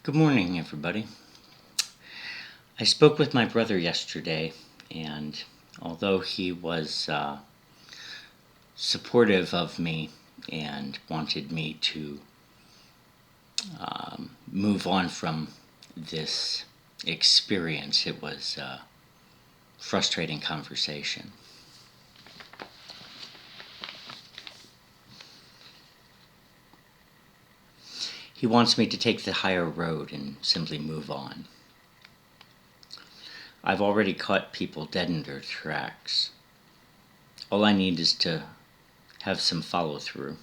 Good morning, everybody. I spoke with my brother yesterday, and although he was supportive of me and wanted me to move on from this experience, it was a frustrating conversation. He wants me to take the higher road and simply move on. I've already caught people dead in their tracks. All I need is to have some follow-through.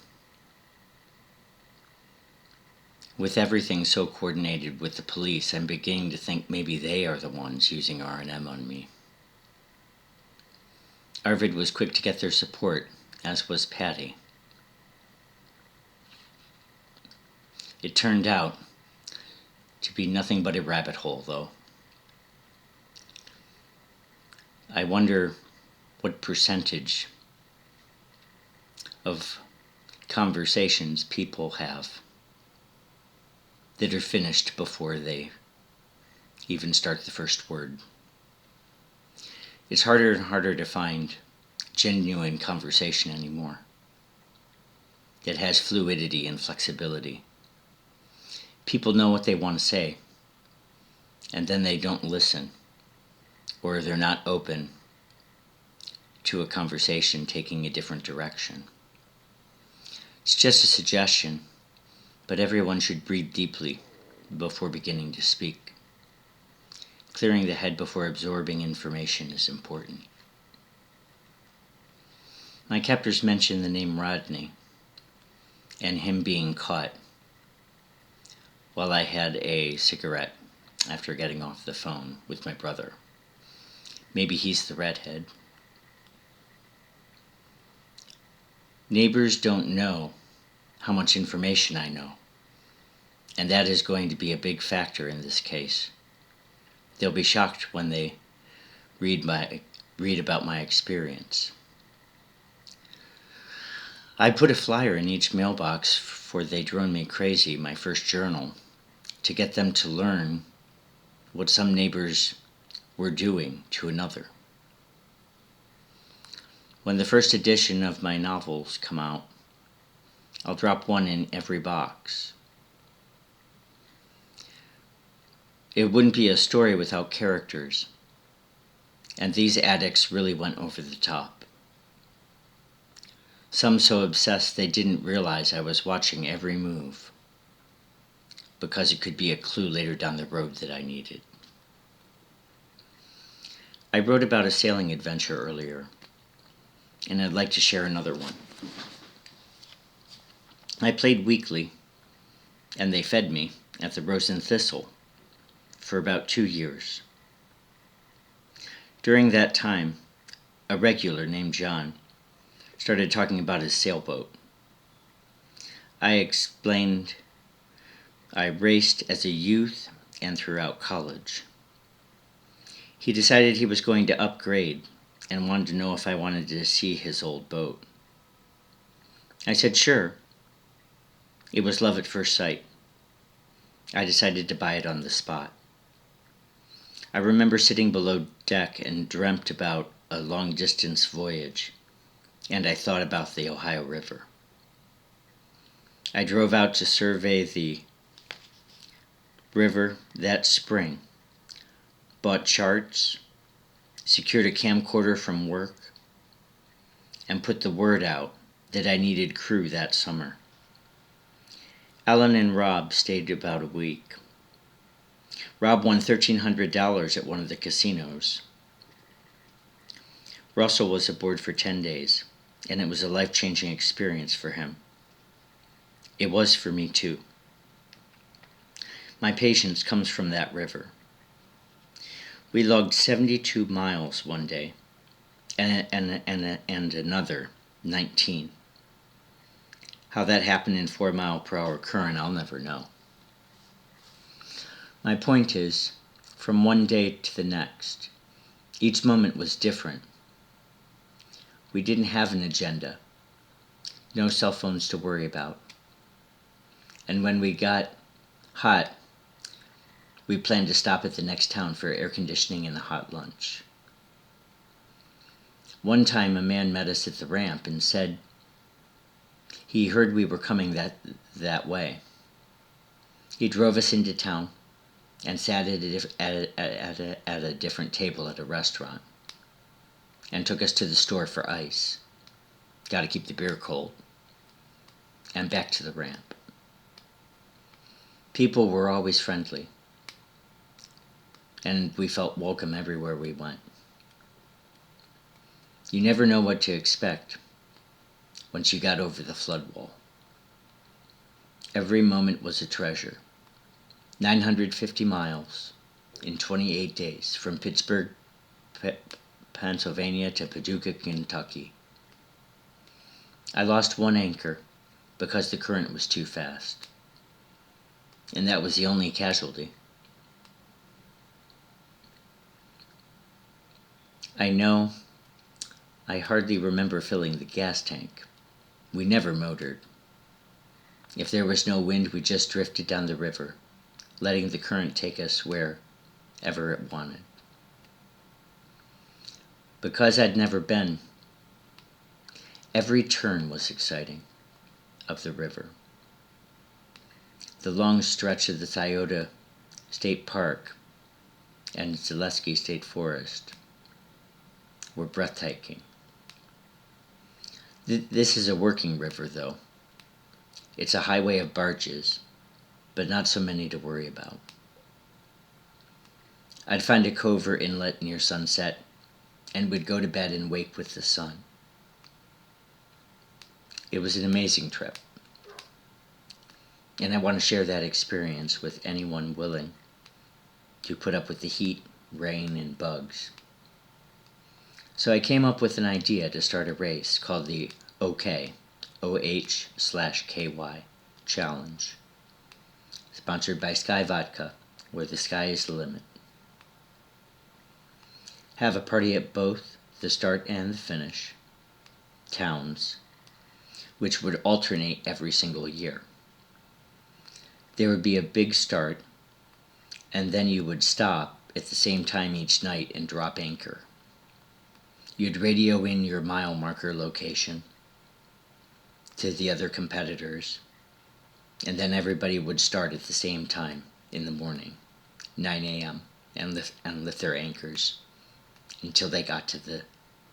With everything so coordinated with the police, I'm beginning to think maybe they are the ones using R&M on me. Arvid was quick to get their support, as was Patty. It turned out to be nothing but a rabbit hole, though. I wonder what percentage of conversations people have that are finished before they even start the first word. It's harder and harder to find genuine conversation anymore that has fluidity and flexibility. People know what they want to say, and then they don't listen, or they're not open to a conversation taking a different direction. It's just a suggestion, but everyone should breathe deeply before beginning to speak. Clearing the head before absorbing information is important. My captors mentioned the name Rodney and him being caught while I had a cigarette after getting off the phone with my brother. Maybe he's the redhead. Neighbors don't know how much information I know, and that is going to be a big factor in this case. They'll be shocked when they read about my experience. I put a flyer in each mailbox for They Drone Me Crazy, my first journal, to get them to learn what some neighbors were doing to another. When the first edition of my novels come out, I'll drop one in every box. It wouldn't be a story without characters, and these addicts really went over the top. Some so obsessed they didn't realize I was watching every move, because it could be a clue later down the road that I needed. I wrote about a sailing adventure earlier, and I'd like to share another one. I played weekly, and they fed me at the Rose and Thistle for about 2 years. During that time, a regular named John started talking about his sailboat. I explained I raced as a youth and throughout college. He decided he was going to upgrade and wanted to know if I wanted to see his old boat. I said sure. It was love at first sight. I decided to buy it on the spot. I remember sitting below deck and dreamt about a long-distance voyage, and I thought about the Ohio River. I drove out to survey the river that spring, bought charts, secured a camcorder from work, and put the word out that I needed crew that summer. Alan and Rob stayed about a week. Rob won $1,300 at one of the casinos. Russell was aboard for 10 days, and it was a life-changing experience for him. It was for me too. My patience comes from that river. We logged 72 miles one day, and another 19. How that happened in 4-mile-per-hour current, I'll never know. My point is, from one day to the next, each moment was different. We didn't have an agenda, no cell phones to worry about. And when we got hot, We planned to stop at the next town for air conditioning and a hot lunch. One time a man met us at the ramp and said he heard we were coming that way. He drove us into town and sat at a different table at a restaurant and took us to the store for ice. Got to keep the beer cold. And back to the ramp. People were always friendly, and we felt welcome everywhere we went. You never know what to expect once you got over the flood wall. Every moment was a treasure. 950 miles in 28 days from Pittsburgh, Pennsylvania to Paducah, Kentucky. I lost one anchor because the current was too fast. And that was the only casualty. I know I hardly remember filling the gas tank. We never motored. If there was no wind, we just drifted down the river, letting the current take us wherever it wanted. Because I'd never been, every turn was exciting of the river. The long stretch of the Scioto State Park and Zaleski State Forest were breathtaking. This is a working river, though. It's a highway of barges, but not so many to worry about. I'd find a cove or inlet near sunset and would go to bed and wake with the sun. It was an amazing trip, and I want to share that experience with anyone willing to put up with the heat, rain, and bugs. So I came up with an idea to start a race called the OK, OH/KY Challenge, sponsored by Sky Vodka, where the sky is the limit. Have a party at both the start and the finish towns, which would alternate every single year. There would be a big start, and then you would stop at the same time each night and drop anchor. You'd radio in your mile marker location to the other competitors, and then everybody would start at the same time in the morning, 9 a.m., and lift their anchors until they got to the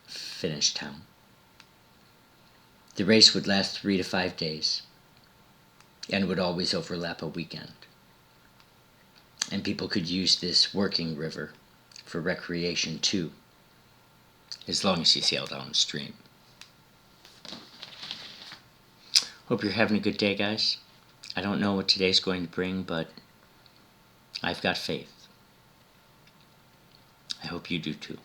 finish town. The race would last 3 to 5 days and would always overlap a weekend. And people could use this working river for recreation too, as long as you sail downstream. Hope you're having a good day, guys. I don't know what today's going to bring, but I've got faith. I hope you do too.